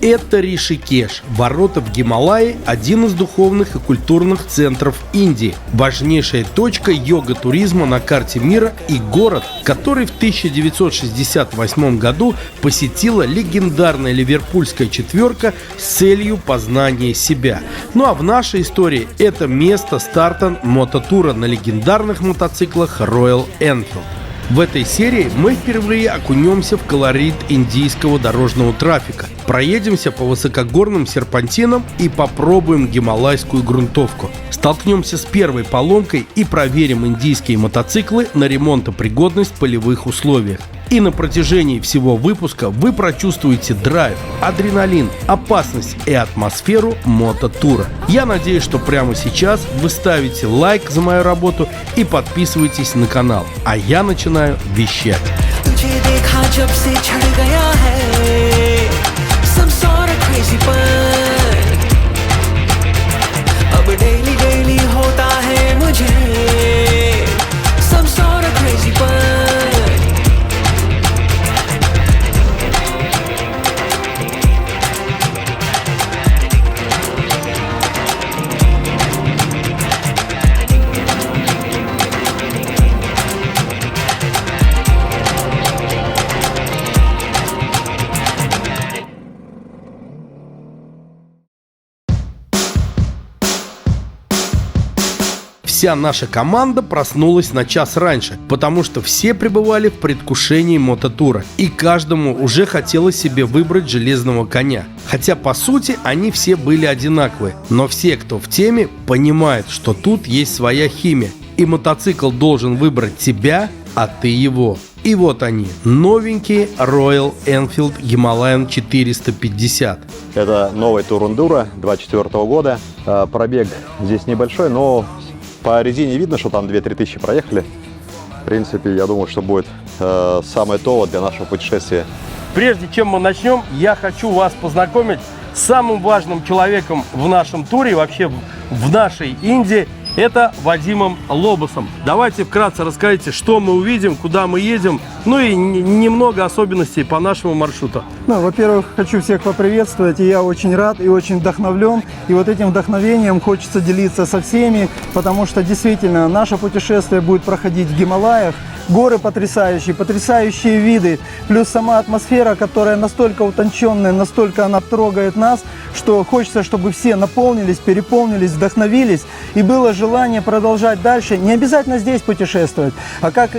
Это Ришикеш, ворота в Гималаи, один из духовных и культурных центров Индии, важнейшая точка йога-туризма на карте мира и город, который в 1968 году посетила легендарная ливерпульская четверка с целью познания себя. Ну а в нашей истории это место старта мототура на легендарных мотоциклах Royal Enfield. В этой серии мы впервые окунемся в колорит индийского дорожного трафика, проедемся по высокогорным серпантинам и попробуем гималайскую грунтовку. Столкнемся с первой поломкой и проверим индийские мотоциклы на ремонтопригодность в полевых условиях. И на протяжении всего выпуска вы прочувствуете драйв, адреналин, опасность и атмосферу мототура. Я надеюсь, что прямо сейчас вы ставите лайк за мою работу и подписываетесь на канал. А я начинаю вещать. Вся наша команда проснулась на час раньше, потому что все пребывали в предвкушении мототура, и каждому уже хотелось себе выбрать железного коня. Хотя по сути они все были одинаковые, но все, кто в теме, понимают, что тут есть своя химия, и мотоцикл должен выбрать тебя, а ты его. И вот они, новенькие Royal Enfield Himalayan 450. Это новый Тур Эндуро 24 года. Пробег здесь небольшой, но по резине видно, что там 2-3 тысячи проехали. В принципе, я думаю, что будет самое то для нашего путешествия. Прежде чем мы начнем, я хочу вас познакомить с самым важным человеком в нашем туре, вообще в нашей Индии. Это Вадимом Лобосом. Давайте вкратце расскажите, что мы увидим, куда мы едем, ну и немного особенностей по нашему маршруту. Во-первых, хочу всех поприветствовать, и я очень рад и очень вдохновлен. И вот этим вдохновением хочется делиться со всеми, потому что действительно наше путешествие будет проходить в Гималаях. Горы потрясающие, потрясающие виды, плюс сама атмосфера, которая настолько утонченная, настолько она трогает нас, что хочется, чтобы все наполнились, переполнились, вдохновились, и было желание продолжать дальше. Не обязательно здесь путешествовать, а как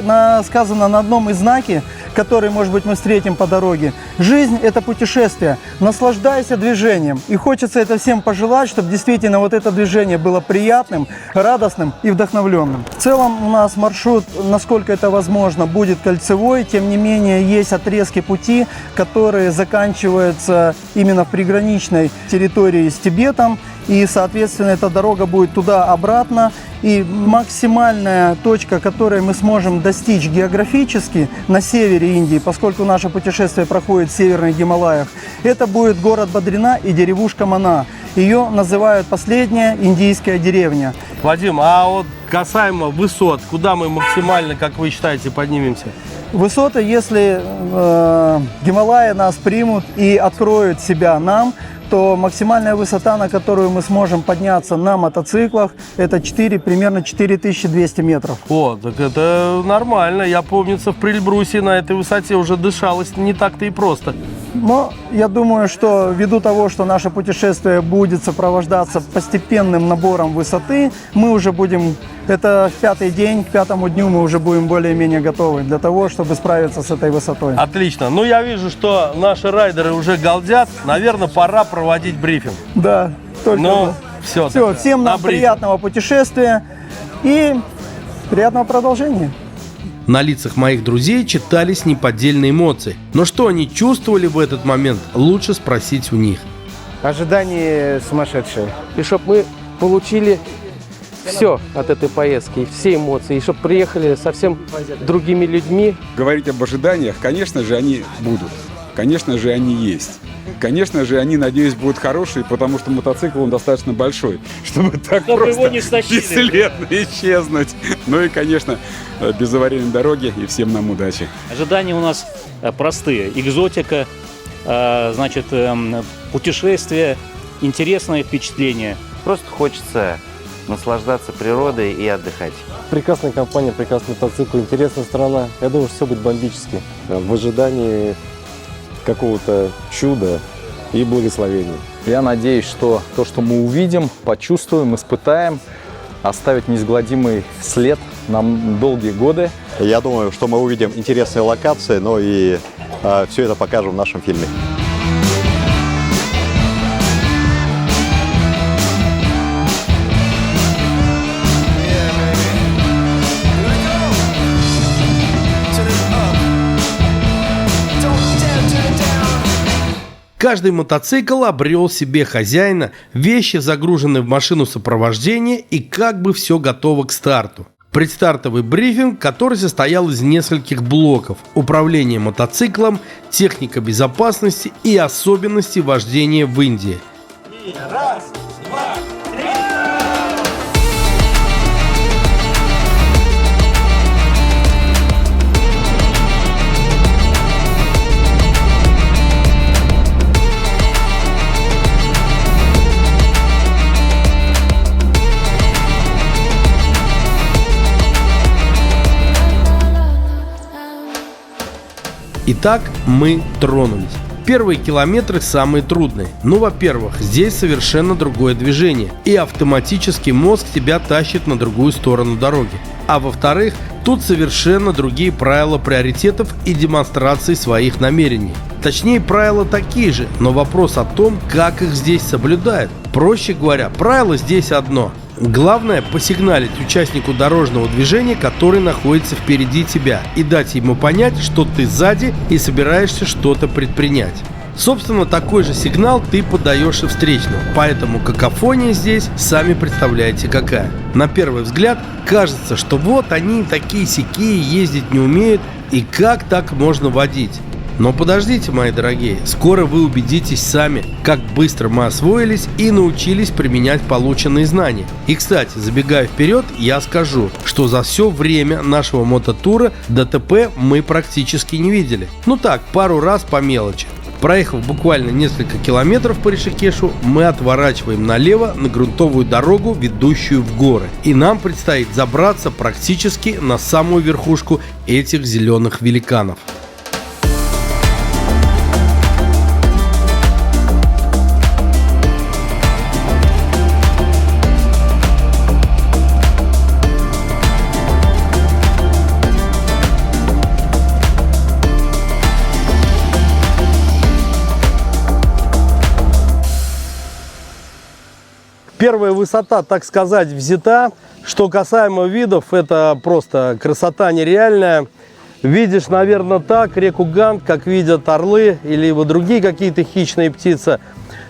сказано на одном из знаке, который, может быть, мы встретим по дороге: жизнь – это путешествие, наслаждайся движением. И хочется это всем пожелать, чтобы действительно вот это движение было приятным, радостным и вдохновленным. В целом у нас маршрут, насколько это возможно, будет кольцевой, тем не менее есть отрезки пути, которые заканчиваются именно в приграничной территории с Тибетом, и, соответственно, эта дорога будет туда-обратно, и максимальная точка, которой мы сможем достичь географически на севере Индии, поскольку наше путешествие проходит в северных Гималаях, это будет город Бадрина и деревушка Мана. Ее называют последняя индийская деревня. Вадим, а вот касаемо высот, куда мы максимально, как вы считаете, поднимемся? Высоты, если Гималаи нас примут и откроют себя нам, то максимальная высота, на которую мы сможем подняться на мотоциклах, это примерно 4200 метров. О, так это нормально. Я, помнится, в Прильбрусе на этой высоте уже дышалось не так-то и просто. Но я думаю, что ввиду того, что наше путешествие будет сопровождаться постепенным набором высоты, мы уже будем, это 5-й день, к 5-му дню мы уже будем более-менее готовы для того, чтобы справиться с этой высотой. Отлично. Ну, я вижу, что наши райдеры уже галдят. Наверное, пора проводить брифинг. Да, только. Ну, все. Всем нам приятного путешествия и приятного продолжения. На лицах моих друзей читались неподдельные эмоции. Но что они чувствовали в этот момент, лучше спросить у них. Ожидание сумасшедшее. И чтобы мы получили все от этой поездки, все эмоции, и чтобы приехали совсем другими людьми. Говорить об ожиданиях, конечно же, они будут. Конечно же, они есть. Конечно же, они, надеюсь, будут хорошие, потому что мотоцикл, он достаточно большой, чтобы так просто бесследно исчезнуть. Ну и, конечно, без аварийной дороги, и всем нам удачи. Ожидания у нас простые. Экзотика, значит, путешествие, интересные впечатления. Просто хочется наслаждаться природой и отдыхать. Прекрасная компания, прекрасный мотоцикл, интересная страна. Я думаю, что все будет бомбически. В ожидании какого-то чуда и благословения. Я надеюсь, что то, что мы увидим, почувствуем, испытаем, оставит неизгладимый след на долгие годы. Я думаю, что мы увидим интересные локации, но и все это покажем в нашем фильме. Каждый мотоцикл обрел себе хозяина, вещи загружены в машину сопровождения и как бы все готово к старту. Предстартовый брифинг, который состоял из нескольких блоков: управление мотоциклом, техника безопасности и особенности вождения в Индии. Раз, два, три! Итак, мы тронулись. Первые километры самые трудные. Ну, во-первых, здесь совершенно другое движение, и автоматически мозг тебя тащит на другую сторону дороги. А во-вторых, тут совершенно другие правила приоритетов и демонстрации своих намерений. Точнее, правила такие же, но вопрос о том, как их здесь соблюдают. Проще говоря, правило здесь одно. Главное – посигналить участнику дорожного движения, который находится впереди тебя, и дать ему понять, что ты сзади и собираешься что-то предпринять. Собственно, такой же сигнал ты подаешь и встречному, поэтому какофония здесь, сами представляете, какая. На первый взгляд кажется, что вот они такие-сякие, ездить не умеют, и как так можно водить? Но подождите, мои дорогие, скоро вы убедитесь сами, как быстро мы освоились и научились применять полученные знания. И, кстати, забегая вперед, я скажу, что за все время нашего мототура ДТП мы практически не видели. Ну так, пару раз по мелочи. Проехав буквально несколько километров по Ришикешу, мы отворачиваем налево на грунтовую дорогу, ведущую в горы. И нам предстоит забраться практически на самую верхушку этих зеленых великанов. Первая высота, так сказать, взята. Что касаемо видов, это просто красота нереальная. Видишь, наверное, так реку Ганг, как видят орлы или другие какие-то хищные птицы.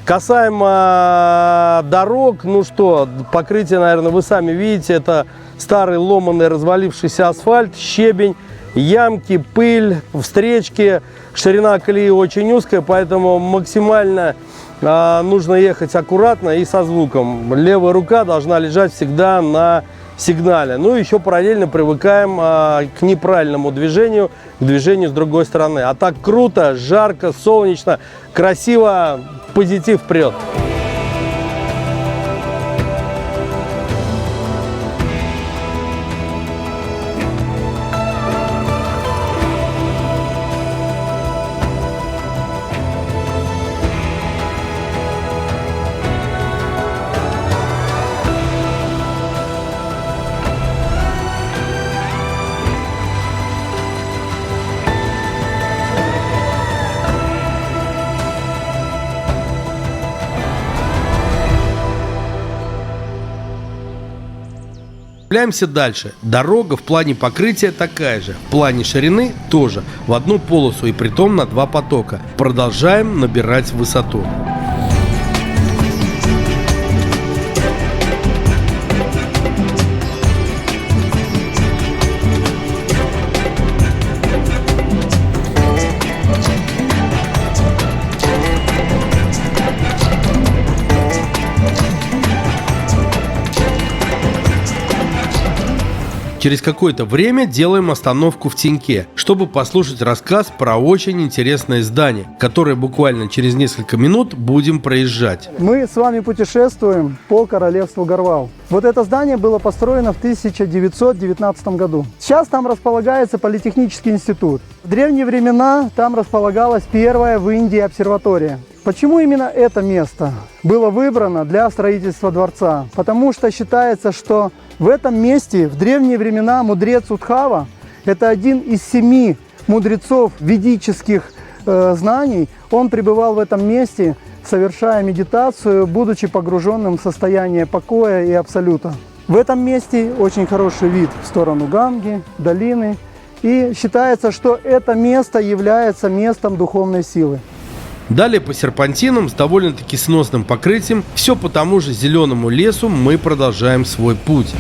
Касаемо дорог, ну что, покрытие, наверное, вы сами видите. Это старый ломаный развалившийся асфальт, щебень, ямки, пыль, встречки. Ширина колеи очень узкая, поэтому максимально нужно ехать аккуратно и со звуком. Левая рука должна лежать всегда на сигнале. Ну и еще параллельно привыкаем к неправильному движению, к движению с другой стороны. А так круто, жарко, солнечно, красиво, позитив вперед. Отправляемся дальше. Дорога в плане покрытия такая же, в плане ширины тоже, в одну полосу и притом на два потока. Продолжаем набирать высоту. Через какое-то время делаем остановку в теньке, чтобы послушать рассказ про очень интересное здание, которое буквально через несколько минут будем проезжать. Мы с вами путешествуем по королевству Горвал. Вот это здание было построено в 1919 году. Сейчас там располагается Политехнический институт. В древние времена там располагалась первая в Индии обсерватория. Почему именно это место было выбрано для строительства дворца? Потому что считается, что в этом месте в древние времена мудрец Удхава, это один из 7 мудрецов ведических знаний, он пребывал в этом месте, совершая медитацию, будучи погруженным в состояние покоя и абсолюта. В этом месте очень хороший вид в сторону Ганги, долины. И считается, что это место является местом духовной силы. Далее по серпантинам с довольно-таки сносным покрытием, все по тому же зеленому лесу мы продолжаем свой путь.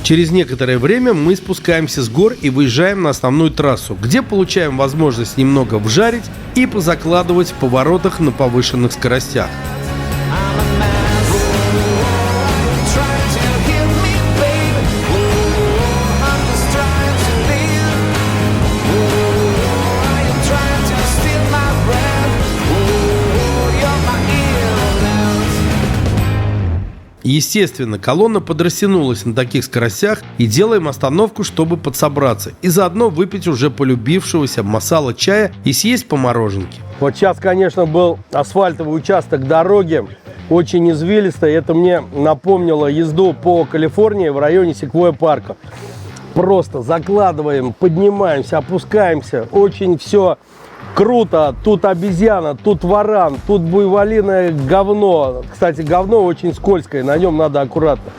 Через некоторое время мы спускаемся с гор и выезжаем на основную трассу, где получаем возможность немного вжарить и позакладывать в поворотах на повышенных скоростях. Естественно, колонна подрастянулась на таких скоростях и делаем остановку, чтобы подсобраться и заодно выпить уже полюбившегося масала чая и съесть по мороженке. Вот сейчас, конечно, был асфальтовый участок дороги, очень извилистый. Это мне напомнило езду по Калифорнии в районе Секвойя парка. Просто закладываем, поднимаемся, опускаемся. Очень все круто. Тут обезьяна, тут варан, тут буйволиное говно. Кстати, говно очень скользкое, на нем надо аккуратно.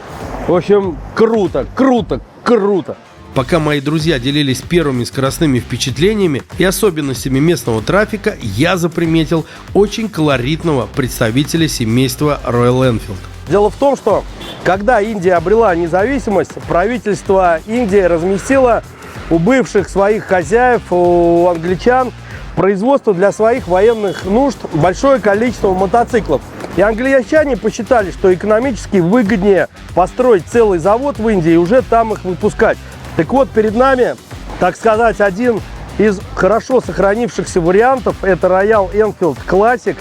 В общем, круто, круто, круто. Пока мои друзья делились первыми скоростными впечатлениями и особенностями местного трафика, я заприметил очень колоритного представителя семейства Royal Enfield. Дело в том, что когда Индия обрела независимость, правительство Индии разместило у бывших своих хозяев, у англичан, производство для своих военных нужд большое количество мотоциклов. И англичане посчитали, что экономически выгоднее построить целый завод в Индии и уже там их выпускать. Так вот, перед нами, так сказать, один из хорошо сохранившихся вариантов. Это Royal Enfield Classic,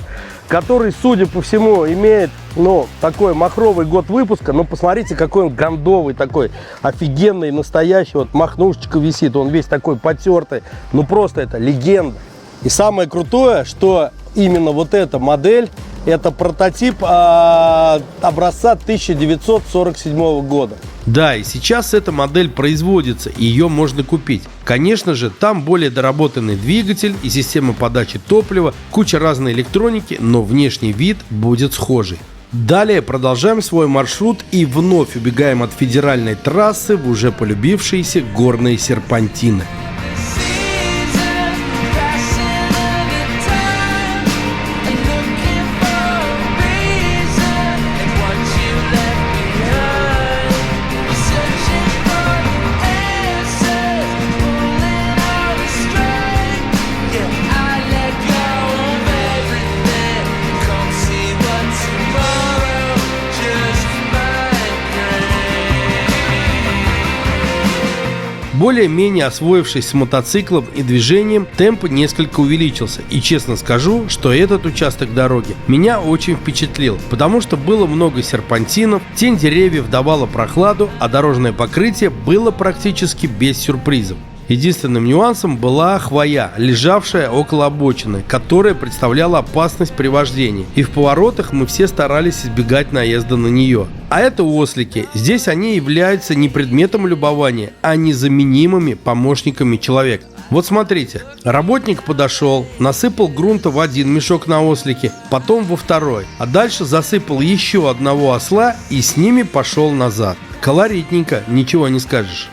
который, судя по всему, имеет, такой махровый год выпуска. Но посмотрите, какой он гондовый, такой офигенный, настоящий. Вот махнушечка висит, он весь такой потертый. Просто это легенда. И самое крутое, что именно вот эта модель, это прототип образца 1947 года. Да, и сейчас эта модель производится, и ее можно купить. Конечно же, там более доработанный двигатель и система подачи топлива, куча разной электроники, но внешний вид будет схожий. Далее продолжаем свой маршрут и вновь убегаем от федеральной трассы в уже полюбившиеся горные серпантины. Более-менее освоившись с мотоциклом и движением, темп несколько увеличился. И честно скажу, что этот участок дороги меня очень впечатлил, потому что было много серпантинов, тень деревьев давала прохладу, а дорожное покрытие было практически без сюрпризов. Единственным нюансом была хвоя, лежавшая около обочины, которая представляла опасность при вождении. И в поворотах мы все старались избегать наезда на нее. А это ослики. Здесь они являются не предметом любования, а незаменимыми помощниками человека. Вот смотрите, работник подошел, насыпал грунта в один мешок на ослике, потом во второй, а дальше засыпал еще одного осла и с ними пошел назад. Колоритненько, ничего не скажешь.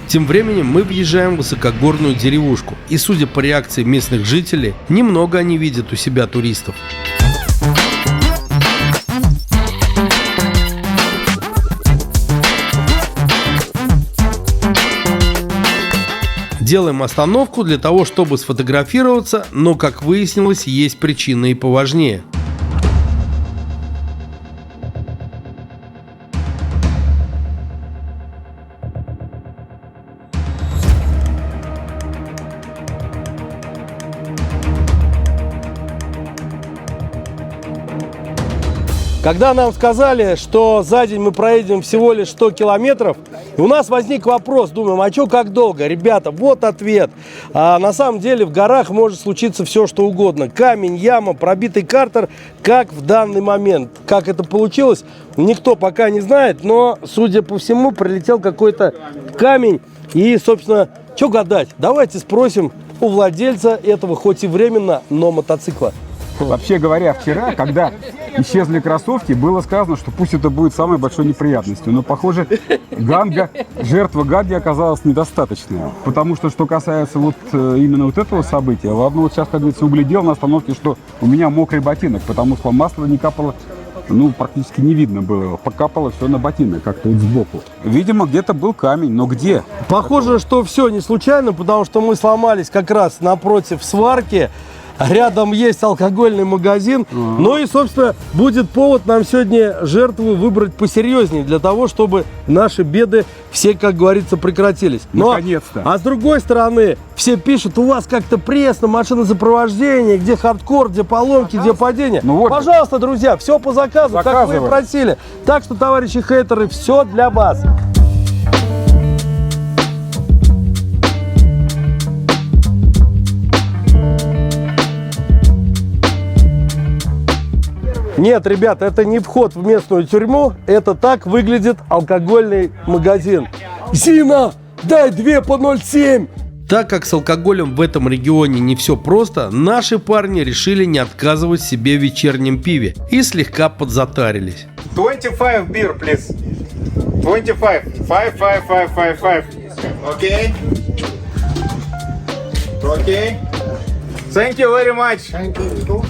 Тем временем мы въезжаем в высокогорную деревушку, и, судя по реакции местных жителей, немного они видят у себя туристов. Делаем остановку для того, чтобы сфотографироваться, но, как выяснилось, есть причины и поважнее. Когда нам сказали, что за день мы проедем всего лишь 100 километров, у нас возник вопрос, думаем, а что, как долго? Ребята, вот ответ. А на самом деле в горах может случиться все, что угодно. Камень, яма, пробитый картер, как в данный момент. Как это получилось, никто пока не знает, но, судя по всему, прилетел какой-то камень. И, собственно, что гадать? Давайте спросим у владельца этого, хоть и временно, но мотоцикла. Вообще говоря, вчера, когда исчезли кроссовки, было сказано, что пусть это будет самой большой неприятностью. Но, похоже, жертва Ганги оказалась недостаточная. Потому что касается вот именно вот этого события, ладно, вот сейчас, как говорится, углядел на остановке, что у меня мокрый ботинок, потому что масло не капало, практически не видно было его. Покапало все на ботинок, как-то вот сбоку. Видимо, где-то был камень, но где? Похоже, что все не случайно, потому что мы сломались как раз напротив сварки. Рядом есть алкогольный магазин. Ну и, собственно, будет повод нам сегодня жертву выбрать посерьезнее, для того, чтобы наши беды все, как говорится, прекратились. Наконец-то. А с другой стороны, все пишут, у вас как-то пресно, машина сопровождения, где хардкор, где поломки, где падения. Пожалуйста, друзья, все по заказу, как вы и просили. Так что, товарищи хейтеры, все для вас. Нет, ребята, это не вход в местную тюрьму, это так выглядит алкогольный магазин. Зина, дай 2 по 0,7. Так как с алкоголем в этом регионе не все просто, наши парни решили не отказывать себе в вечернем пиве и слегка подзатарились. 25 beer, please. 25. 5, 5, 5, 5, 5. Okay. Okay. Thank you very much. Thank you.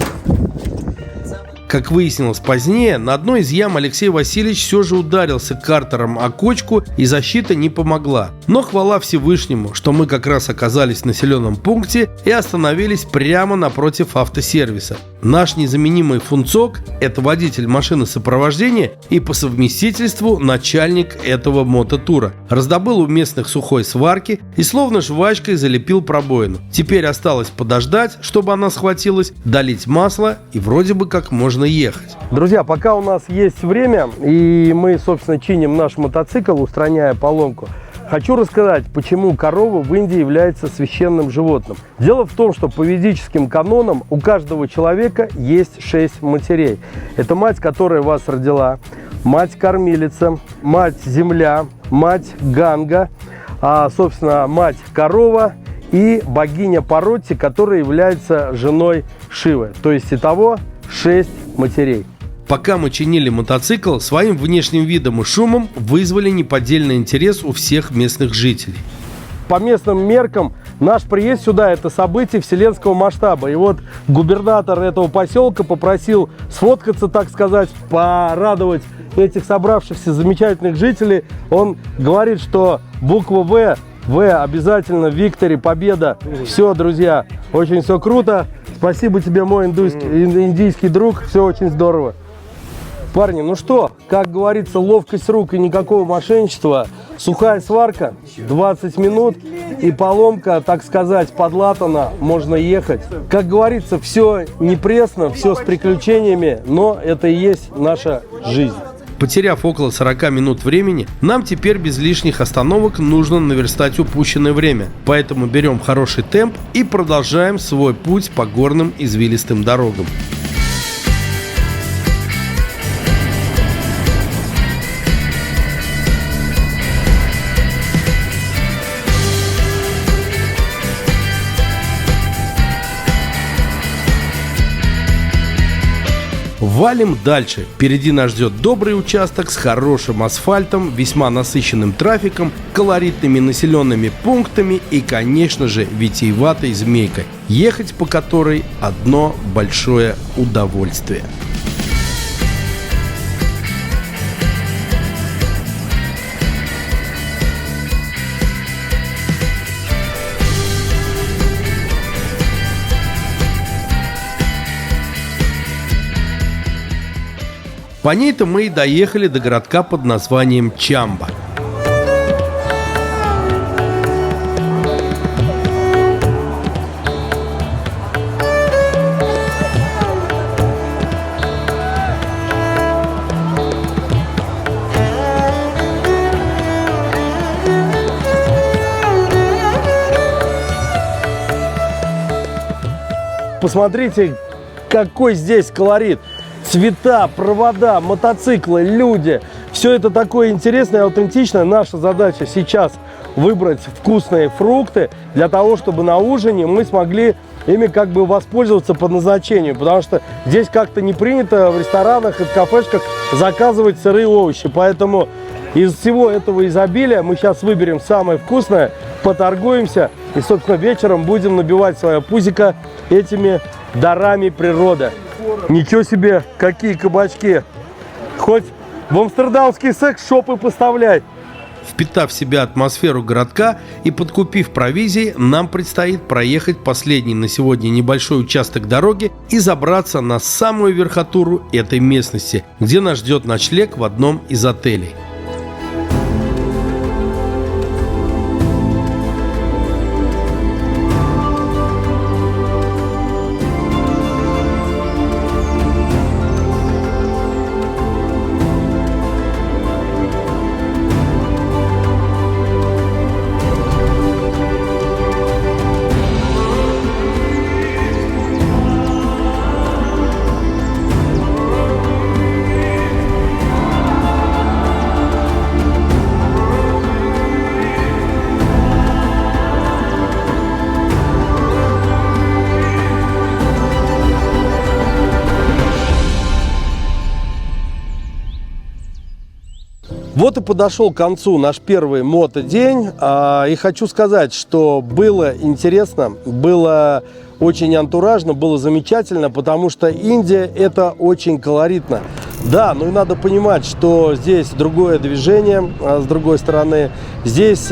Как выяснилось позднее, на одной из ям Алексей Васильевич все же ударился картером о кочку, и защита не помогла. Но хвала Всевышнему, что мы как раз оказались в населенном пункте и остановились прямо напротив автосервиса. Наш незаменимый Фунцок – это водитель машины сопровождения и по совместительству начальник этого мототура. Раздобыл у местных сухой сварки и словно жвачкой залепил пробоину. Теперь осталось подождать, чтобы она схватилась, долить масло и вроде бы как можно ехать. Друзья, пока у нас есть время, и мы, собственно, чиним наш мотоцикл, устраняя поломку, хочу рассказать, почему корова в Индии является священным животным. Дело в том, что по ведическим канонам у каждого человека есть 6 матерей. Это мать, которая вас родила, мать-кормилица, мать-земля, мать Ганга, собственно, мать-корова и богиня Парвати, которая является женой Шивы. То есть итого 6 матерей. Пока мы чинили мотоцикл, своим внешним видом и шумом вызвали неподдельный интерес у всех местных жителей. По местным меркам наш приезд сюда – это событие вселенского масштаба. И вот губернатор этого поселка попросил сфоткаться, так сказать, порадовать этих собравшихся замечательных жителей. Он говорит, что буква В обязательно в Викторе, победа. Все, друзья, очень все круто. Спасибо тебе, мой индийский друг, все очень здорово. Парни, ну что, как говорится, ловкость рук и никакого мошенничества. Сухая сварка, 20 минут и поломка, так сказать, подлатана, можно ехать. Как говорится, все не пресно, все с приключениями, но это и есть наша жизнь. Потеряв около 40 минут времени, нам теперь без лишних остановок нужно наверстать упущенное время. Поэтому берем хороший темп и продолжаем свой путь по горным извилистым дорогам. Валим дальше. Впереди нас ждет добрый участок с хорошим асфальтом, весьма насыщенным трафиком, колоритными населенными пунктами и, конечно же, витиеватой змейкой, ехать по которой одно большое удовольствие. По ней-то мы и доехали до городка под названием Чамба. Посмотрите, какой здесь колорит. Цвета, провода, мотоциклы, люди. Все это такое интересное и аутентичное. Наша задача сейчас выбрать вкусные фрукты для того, чтобы на ужине мы смогли ими как бы воспользоваться по назначению. Потому что здесь как-то не принято в ресторанах и в кафешках заказывать сырые овощи. Поэтому из всего этого изобилия мы сейчас выберем самое вкусное, поторгуемся и, собственно, вечером будем набивать свое пузико этими дарами природы. Ничего себе, какие кабачки! Хоть в амстердамский секс-шопы поставляй. Впитав в себя атмосферу городка и подкупив провизии, нам предстоит проехать последний на сегодня небольшой участок дороги и забраться на самую верхотуру этой местности, где нас ждет ночлег в одном из отелей. Вот и подошел к концу наш первый мотодень. И хочу сказать, что было интересно, было очень антуражно, было замечательно, потому что Индия – это очень колоритно. Да, ну и надо понимать, что здесь другое движение, с другой стороны, здесь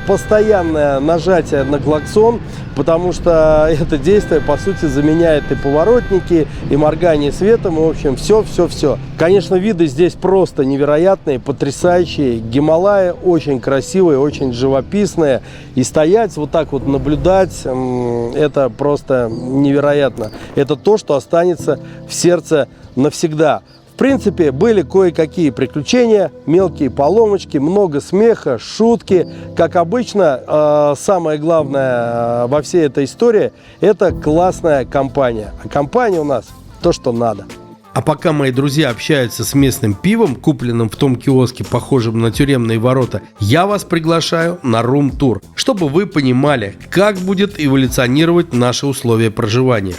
постоянное нажатие на клаксон, потому что это действие, по сути, заменяет и поворотники, и моргание светом, и, в общем, все. Конечно, виды здесь просто невероятные, потрясающие. Гималаи очень красивые, очень живописные. И стоять вот так вот, наблюдать, это просто невероятно. Это то, что останется в сердце навсегда. В принципе, были кое-какие приключения, мелкие поломочки, много смеха, шутки. Как обычно, самое главное во всей этой истории – это классная компания. А компания у нас то, что надо. А пока мои друзья общаются с местным пивом, купленным в том киоске, похожем на тюремные ворота, я вас приглашаю на рум-тур, чтобы вы понимали, как будет эволюционировать наши условия проживания.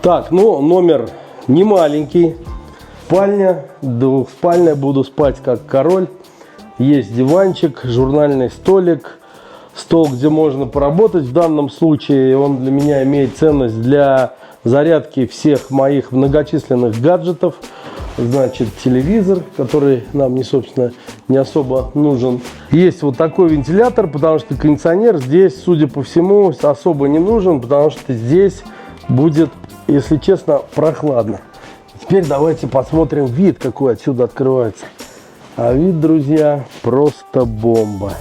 Так, ну, номер не маленький. Спальня, двухспальная, буду спать как король. Есть диванчик, журнальный столик, стол, где можно поработать. В данном случае он для меня имеет ценность для зарядки всех моих многочисленных гаджетов. Значит, телевизор, который нам, собственно, не особо нужен. Есть вот такой вентилятор, потому что кондиционер здесь, судя по всему, особо не нужен, потому что здесь будет, если честно, прохладно. Теперь давайте посмотрим вид, какой отсюда открывается. А вид, друзья, просто бомба.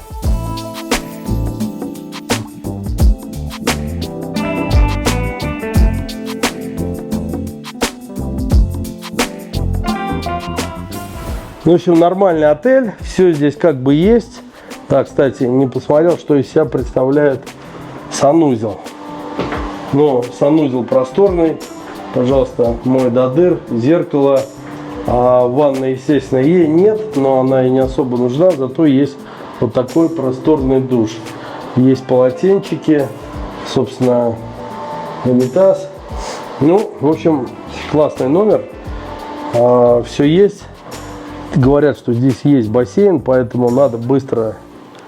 В общем, нормальный отель. Все здесь как бы есть. Так, кстати, не посмотрел, что из себя представляет санузел. Но санузел просторный. Пожалуйста, мой до дыр, зеркало. А ванны, естественно, нет, но она и не особо нужна. Зато есть вот такой просторный душ. Есть полотенчики, собственно, унитаз. Ну, в общем, классный номер. Все есть. Говорят, что здесь есть бассейн, поэтому надо быстро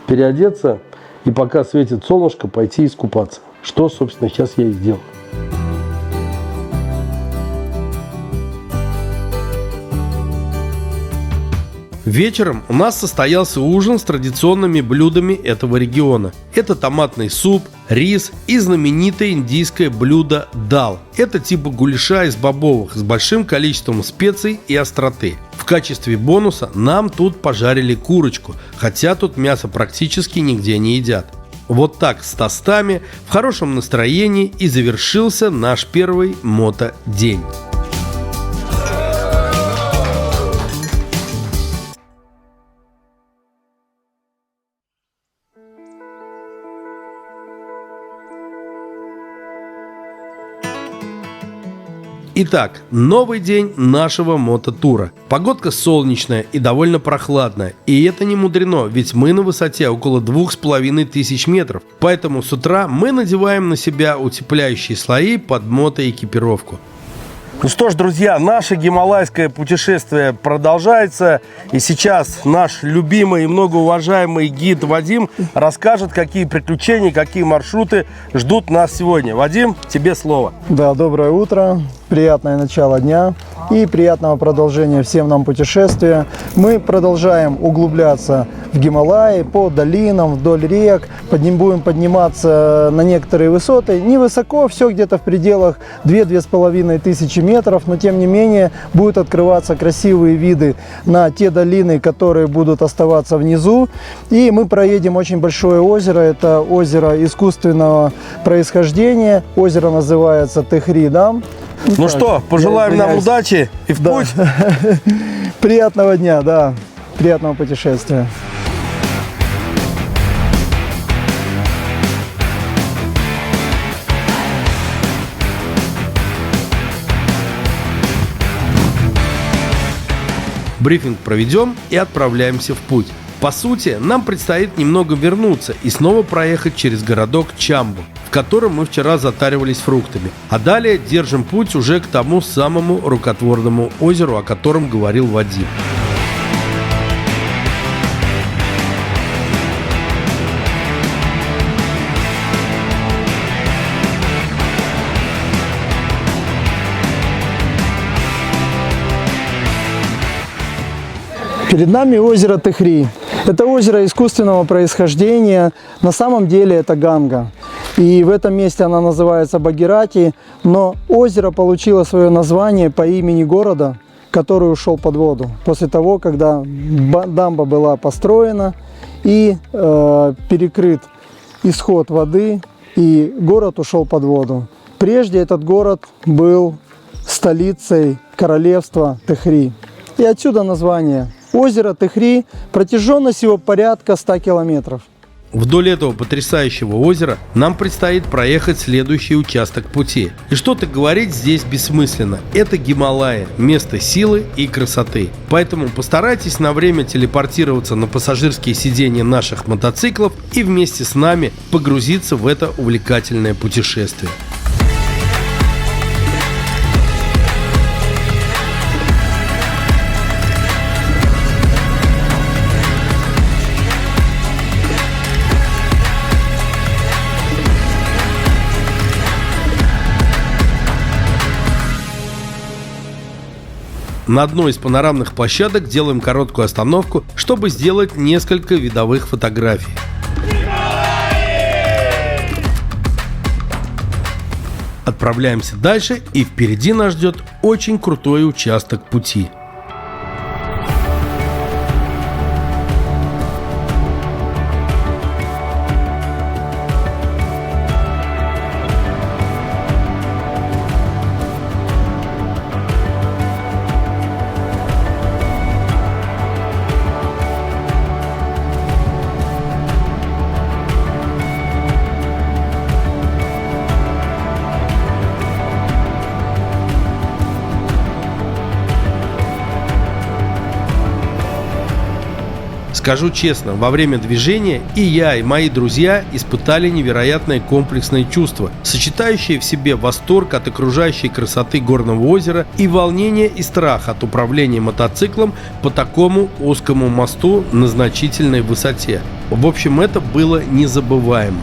переодеться и пока светит солнышко, пойти искупаться. Что, собственно, сейчас я и сделал. Вечером у нас состоялся ужин с традиционными блюдами этого региона. Это томатный суп, рис и знаменитое индийское блюдо дал. Это типа гуляша из бобовых с большим количеством специй и остроты. В качестве бонуса нам тут пожарили курочку, хотя тут мясо практически нигде не едят. Вот так с тостами, в хорошем настроении и завершился наш первый мотодень. Итак, новый день нашего мототура. Погодка солнечная и довольно прохладная. И это не мудрено, ведь мы на высоте около 2500 метров. Поэтому с утра мы надеваем на себя утепляющие слои под мотоэкипировку. Ну что ж, друзья, наше гималайское путешествие продолжается. И сейчас наш любимый и многоуважаемый гид Вадим расскажет, какие приключения, какие маршруты ждут нас сегодня. Вадим, тебе слово. Да, доброе утро, приятное начало дня и приятного продолжения всем нам путешествия. Мы продолжаем углубляться в Гималаи по долинам, вдоль рек. Будем подниматься на некоторые высоты. Невысоко, все где-то в пределах 2-2,5 тысячи метров, но тем не менее будут открываться красивые виды на те долины, которые будут оставаться внизу. И мы проедем очень большое озеро. Это озеро искусственного происхождения. Озеро называется Техри-Дам. Ну что, пожелаем нам удачи и в путь. Приятного дня, да. Приятного путешествия. Брифинг проведем и отправляемся в путь. По сути, нам предстоит немного вернуться и снова проехать через городок Чамбу, в котором мы вчера затаривались фруктами. А далее держим путь уже к тому самому рукотворному озеру, о котором говорил Вадим. Перед нами озеро Техри. Это озеро искусственного происхождения. На самом деле это Ганга. И в этом месте она называется Багирати. Но озеро получило свое название по имени города, который ушел под воду. После того, когда дамба была построена и перекрыт исход воды, и город ушел под воду. Прежде этот город был столицей королевства Техри. И отсюда название. Озеро Техри, протяженность его порядка 100 километров. Вдоль этого потрясающего озера нам предстоит проехать следующий участок пути. И что-то говорить здесь бессмысленно. Это Гималаи, место силы и красоты. Поэтому постарайтесь на время телепортироваться на пассажирские сиденья наших мотоциклов и вместе с нами погрузиться в это увлекательное путешествие. На одной из панорамных площадок делаем короткую остановку, чтобы сделать несколько видовых фотографий. Отправляемся дальше, и впереди нас ждет очень крутой участок пути. Скажу честно, во время движения и я, и мои друзья испытали невероятное комплексное чувство, сочетающее в себе восторг от окружающей красоты горного озера и волнение и страх от управления мотоциклом по такому узкому мосту на значительной высоте. В общем, это было незабываемо.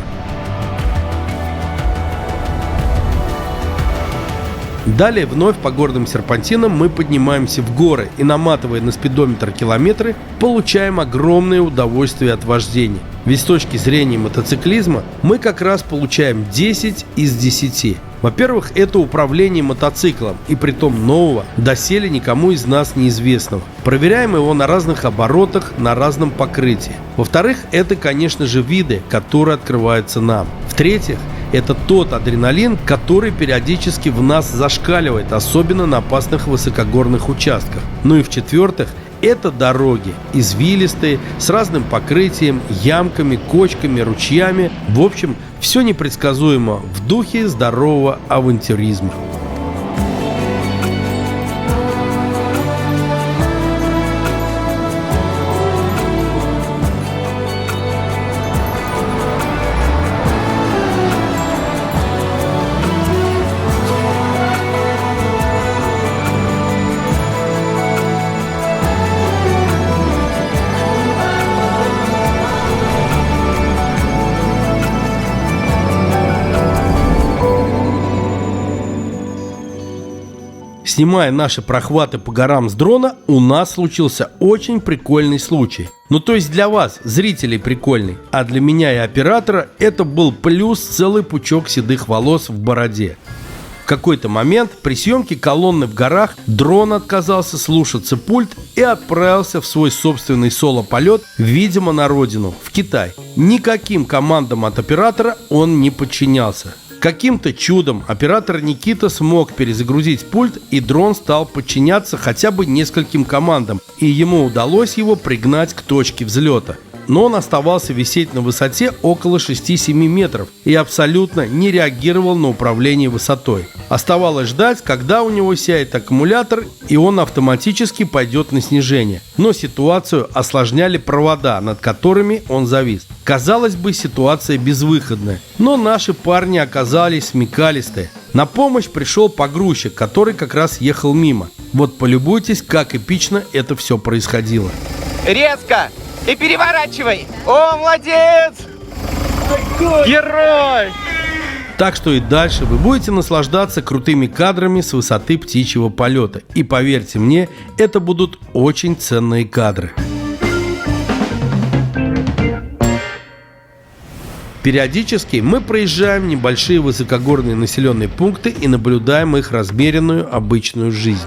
Далее вновь по горным серпантинам мы поднимаемся в горы и, наматывая на спидометр километры, получаем огромное удовольствие от вождения. Ведь с точки зрения мотоциклизма мы как раз получаем 10 из 10. Во-первых, это управление мотоциклом, и притом нового, доселе никому из нас неизвестного. Проверяем его на разных оборотах, на разном покрытии. Во-вторых, это, конечно же, виды, которые открываются нам. В-третьих, это тот адреналин, который периодически в нас зашкаливает, особенно на опасных высокогорных участках. Ну и в-четвертых, это дороги, извилистые, с разным покрытием, ямками, кочками, ручьями. В общем, все непредсказуемо в духе здорового авантюризма. Снимая наши прохваты по горам с дрона, у нас случился очень прикольный случай. Ну то есть для вас, зрителей, прикольный, а для меня и оператора это был плюс целый пучок седых волос в бороде. В какой-то момент при съемке колонны в горах дрон отказался слушаться пульт и отправился в свой собственный соло-полет, видимо, на родину, в Китай. Никаким командам от оператора он не подчинялся. Каким-то чудом оператор Никита смог перезагрузить пульт, и дрон стал подчиняться хотя бы нескольким командам, и ему удалось его пригнать к точке взлета. Но он оставался висеть на высоте около 6-7 метров и абсолютно не реагировал на управление высотой. Оставалось ждать, когда у него сядет аккумулятор и он автоматически пойдет на снижение. Но ситуацию осложняли провода, над которыми он завис. Казалось бы, ситуация безвыходная, но наши парни оказались смекалистые. На помощь пришел погрузчик, который как раз ехал мимо. Вот полюбуйтесь, как эпично это все происходило. Резко! И переворачивай! О, молодец! Герой! Так что и дальше вы будете наслаждаться крутыми кадрами с высоты птичьего полета. И поверьте мне, это будут очень ценные кадры. Периодически мы проезжаем небольшие высокогорные населенные пункты и наблюдаем их размеренную обычную жизнь.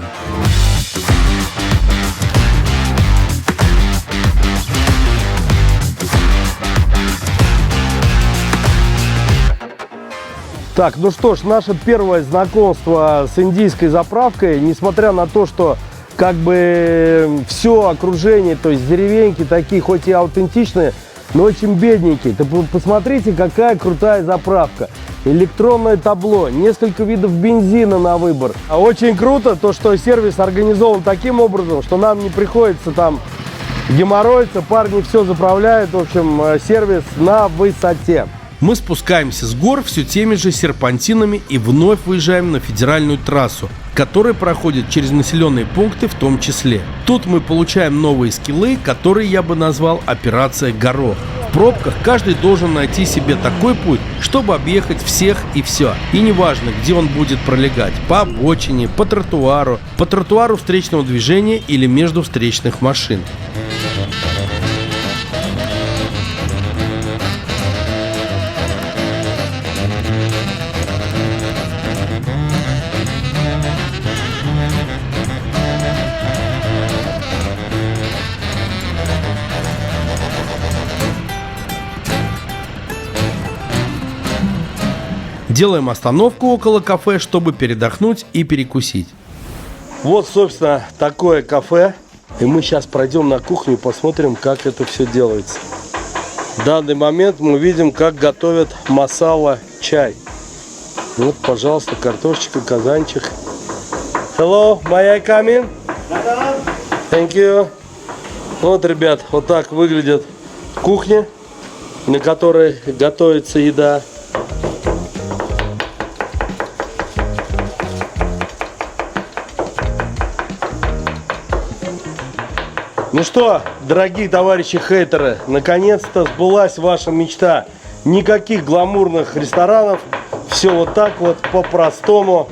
Так, ну что ж, наше первое знакомство с индийской заправкой, несмотря на то, что как бы все окружение, то есть деревеньки такие, хоть и аутентичные, но очень бедненькие. Посмотрите, какая крутая заправка. Электронное табло, несколько видов бензина на выбор. Очень круто то, что сервис организован таким образом, что нам не приходится там геморроиться, парни все заправляют. В общем, сервис на высоте. Мы спускаемся с гор все теми же серпантинами и вновь выезжаем на федеральную трассу, которая проходит через населенные пункты в том числе. Тут мы получаем новые скиллы, которые я бы назвал «Операция Горох». В пробках каждый должен найти себе такой путь, чтобы объехать всех и все. И неважно, где он будет пролегать – по обочине, по тротуару встречного движения или между встречных машин. Делаем остановку около кафе, чтобы передохнуть и перекусить. Вот, собственно, такое кафе. И мы сейчас пройдем на кухню и посмотрим, как это все делается. В данный момент мы видим, как готовят масала чай. Вот, пожалуйста, картошечка, казанчик. Hello, may I come in? Thank you. Вот, ребят, вот так выглядит кухня, на которой готовится еда. Ну что, дорогие товарищи хейтеры, наконец-то сбылась ваша мечта. Никаких гламурных ресторанов, все вот так вот по-простому.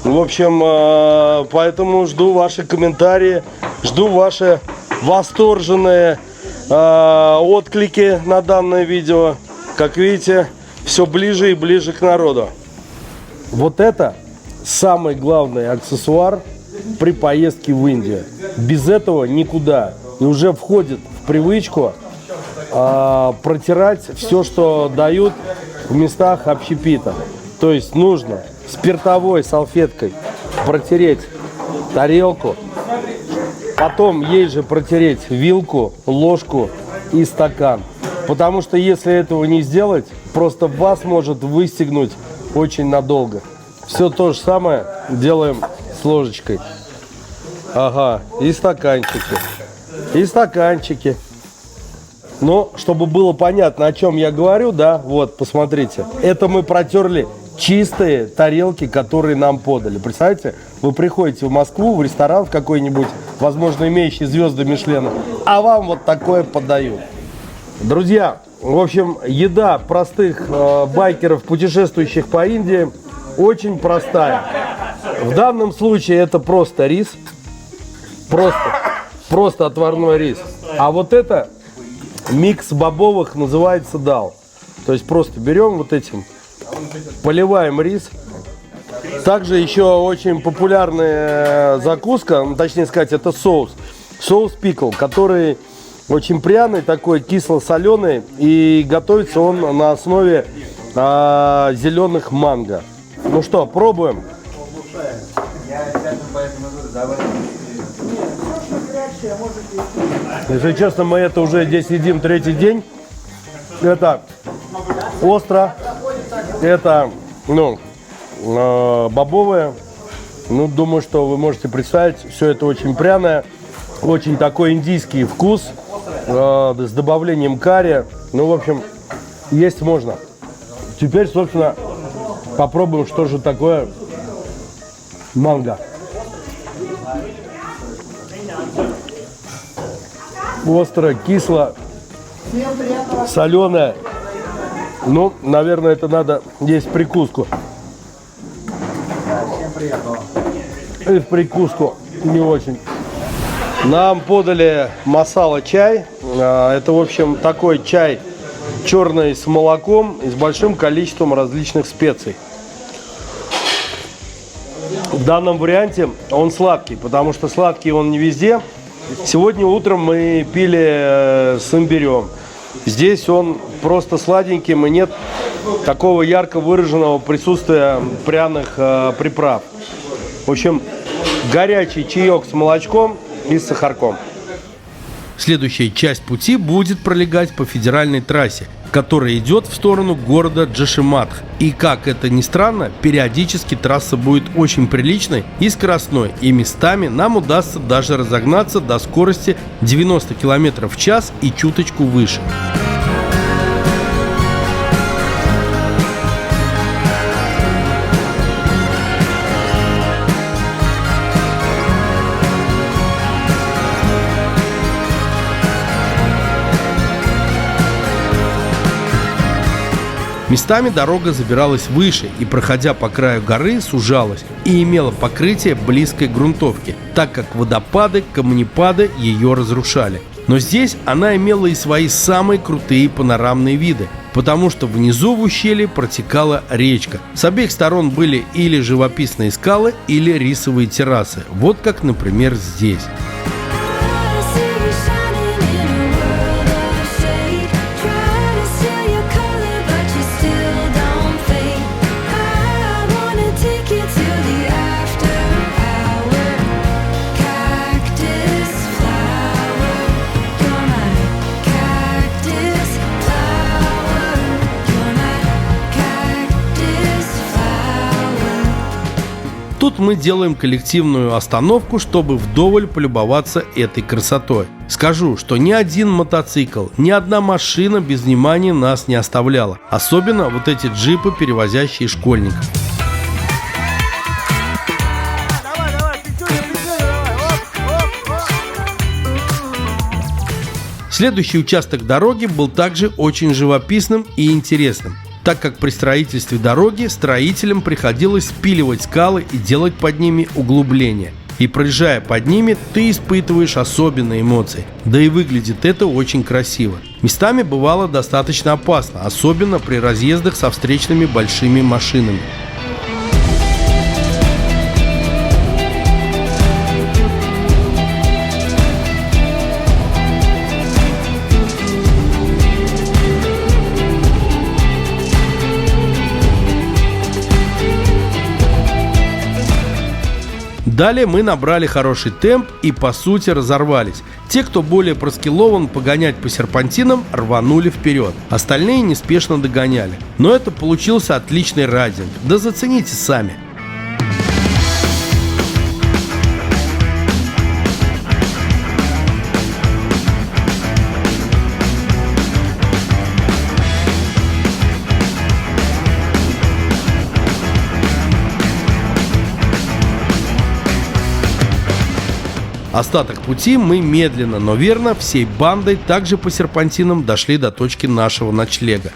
В общем, поэтому жду ваши комментарии, жду ваши восторженные отклики на данное видео. Как видите, все ближе и ближе к народу. Вот это самый главный аксессуар при поездке в Индию. Без этого никуда. И уже входит в привычку протирать все, что дают в местах общепита. То есть нужно спиртовой салфеткой протереть тарелку, потом ей же протереть вилку, ложку и стакан. Потому что если этого не сделать, просто вас может выстегнуть очень надолго. Все то же самое делаем с ложечкой. Ага, и стаканчики. И стаканчики. Но, чтобы было понятно, о чем я говорю, да, вот, посмотрите. Это мы протерли чистые тарелки, которые нам подали. Представляете, вы приходите в Москву, в ресторан в какой-нибудь, возможно, имеющий звезды Мишлена, а вам вот такое подают. Друзья, в общем, еда простых байкеров, путешествующих по Индии, очень простая. В данном случае это просто рис. Просто отварной рис. А вот это микс бобовых, называется дал. То есть просто берем вот этим, поливаем рис. Также еще очень популярная закуска, точнее сказать, это соус. Соус пикл, который очень пряный, такой кисло-соленый. И готовится он на основе зеленых манго. Ну что, пробуем. Если честно, мы это уже здесь едим третий день. Это остро, это, бобовое. Ну, думаю, что вы можете представить, все это очень пряное, очень такой индийский вкус, с добавлением карри. Ну, в общем, есть можно. Теперь, собственно, попробуем, что же такое манго. Остро, кисло, соленое. Ну, наверное, это надо есть прикуску. И в прикуску не очень. Нам подали масала чай. Это, в общем, такой чай черный с молоком и с большим количеством различных специй. В данном варианте он сладкий, потому что сладкий он не везде. Сегодня утром мы пили с имбирем. Здесь он просто сладеньким и нет такого ярко выраженного присутствия пряных приправ. В общем, горячий чаек с молочком и с сахарком. Следующая часть пути будет пролегать по федеральной трассе, которая идет в сторону города Джошиматх. И, как это ни странно, периодически трасса будет очень приличной и скоростной, и местами нам удастся даже разогнаться до скорости 90 км в час и чуточку выше. Местами дорога забиралась выше и, проходя по краю горы, сужалась и имела покрытие близкой к грунтовке, так как водопады, камнепады ее разрушали. Но здесь она имела и свои самые крутые панорамные виды, потому что внизу в ущелье протекала речка. С обеих сторон были или живописные скалы, или рисовые террасы. Вот как, например, здесь. Тут мы делаем коллективную остановку, чтобы вдоволь полюбоваться этой красотой. Скажу, что ни один мотоцикл, ни одна машина без внимания нас не оставляла. Особенно вот эти джипы, перевозящие школьников. Следующий участок дороги был также очень живописным и интересным. так как при строительстве дороги строителям приходилось спиливать скалы и делать под ними углубления. И проезжая под ними, ты испытываешь особенные эмоции. Да и выглядит это очень красиво. Местами бывало достаточно опасно, особенно при разъездах со встречными большими машинами. Далее мы набрали хороший темп и по сути разорвались. Те, кто более проскиллован погонять по серпантинам, рванули вперед. Остальные неспешно догоняли. Но это получился отличный райдинг. Да зацените сами. Остаток пути мы медленно, но верно всей бандой также по серпантинам дошли до точки нашего ночлега.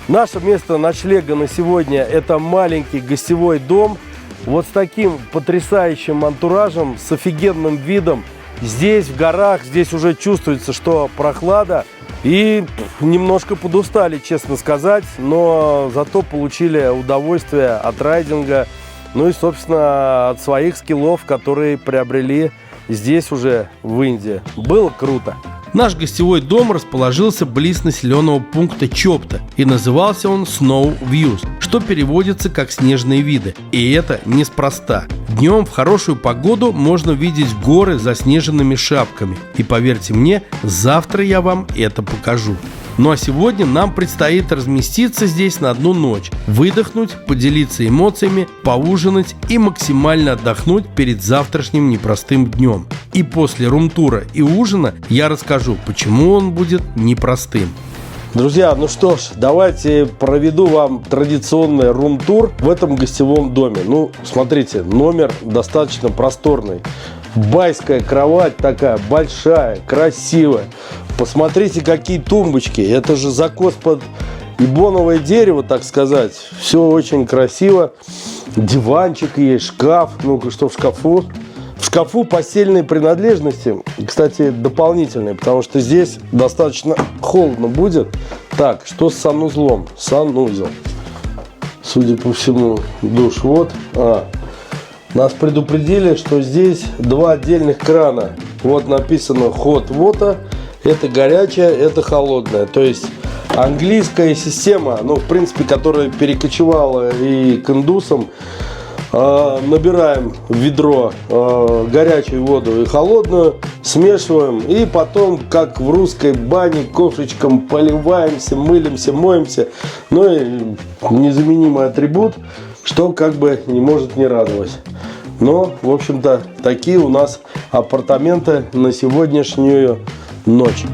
Наше место ночлега на сегодня – это маленький гостевой дом. Вот с таким потрясающим антуражем, с офигенным видом. Здесь, в горах, здесь уже чувствуется, что прохлада. И немножко подустали, честно сказать, но зато получили удовольствие от райдинга. Ну и, собственно, от своих скиллов, которые приобрели здесь уже, в Индии. Было круто. Наш гостевой дом расположился близ населенного пункта Чопта и назывался он Snow Views, что переводится как «снежные виды». И это неспроста. Днем в хорошую погоду можно видеть горы с заснеженными шапками. И поверьте мне, завтра я вам это покажу. Ну а сегодня нам предстоит разместиться здесь на одну ночь, выдохнуть, поделиться эмоциями, поужинать и максимально отдохнуть перед завтрашним непростым днем. И после рум-тура и ужина я расскажу, почему он будет непростым. Друзья, ну что ж, давайте проведу вам традиционный рум-тур в этом гостевом доме. Ну, смотрите, номер достаточно просторный. Байская кровать такая большая, красивая. Посмотрите, какие тумбочки. Это же закос под ибоновое дерево, так сказать. Все очень красиво. Диванчик есть, шкаф. Ну-ка, что в шкафу? В шкафу постельные принадлежности, кстати, дополнительные, потому что здесь достаточно холодно будет. Так, что с санузлом? Санузел. Судя по всему, душ. Вот. Нас предупредили, что здесь два отдельных крана. Вот написано hot water. Это горячая, это холодная. То есть английская система, ну, в принципе, которая перекочевала и к индусам. Набираем в ведро горячую воду и холодную, смешиваем и потом, как в русской бане, ковшичком поливаемся, мылимся, моемся. Ну и незаменимый атрибут, что как бы не может не радовать. Но, в общем-то, такие у нас апартаменты на сегодняшнюю ночь.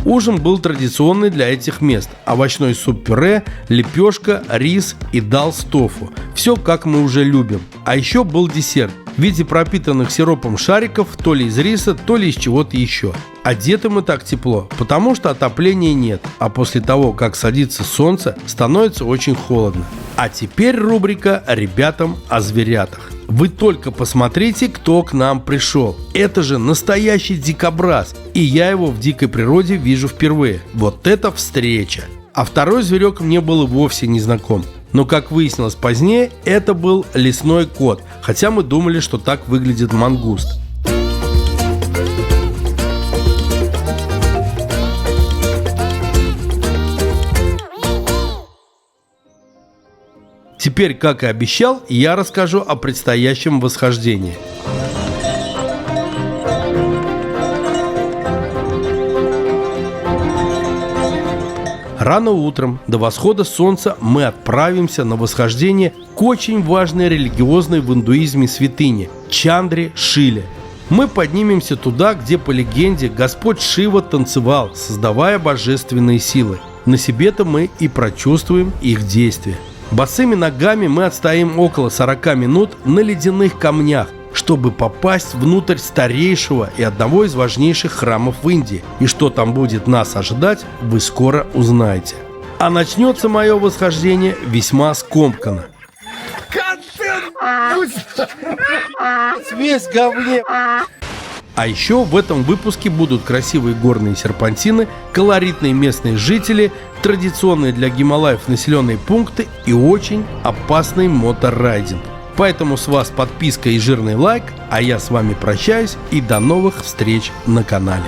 Ужин был традиционный для этих мест. Овощной суп-пюре, лепешка, рис и дал с тофу. Все как мы уже любим. А еще был десерт в виде пропитанных сиропом шариков, то ли из риса, то ли из чего-то еще. Одеты мы так тепло, потому что отопления нет, а после того, как садится солнце, становится очень холодно. А теперь рубрика «Ребятам о зверятах». Вы только посмотрите, кто к нам пришел. Это же настоящий дикобраз, и я его в дикой природе вижу впервые. Вот это встреча! А второй зверек мне был вовсе не знаком. Но, как выяснилось позднее, это был лесной кот, хотя мы думали, что так выглядит мангуст. Теперь, как и обещал, я расскажу о предстоящем восхождении. Рано утром, до восхода солнца, мы отправимся на восхождение к очень важной религиозной в индуизме святыне – Чандре-Шиле. Мы поднимемся туда, где, по легенде, Господь Шива танцевал, создавая божественные силы. На себе-то мы и прочувствуем их действия. Босыми ногами мы отстоим около 40 минут на ледяных камнях, чтобы попасть внутрь старейшего и одного из важнейших храмов в Индии. И что там будет нас ожидать, вы скоро узнаете. А начнется мое восхождение весьма скомканно. Весь говне. А еще в этом выпуске будут красивые горные серпантины, колоритные местные жители, традиционные для Гималаев населенные пункты и очень опасный моторайдинг. Поэтому с вас подписка и жирный лайк, а я с вами прощаюсь и до новых встреч на канале.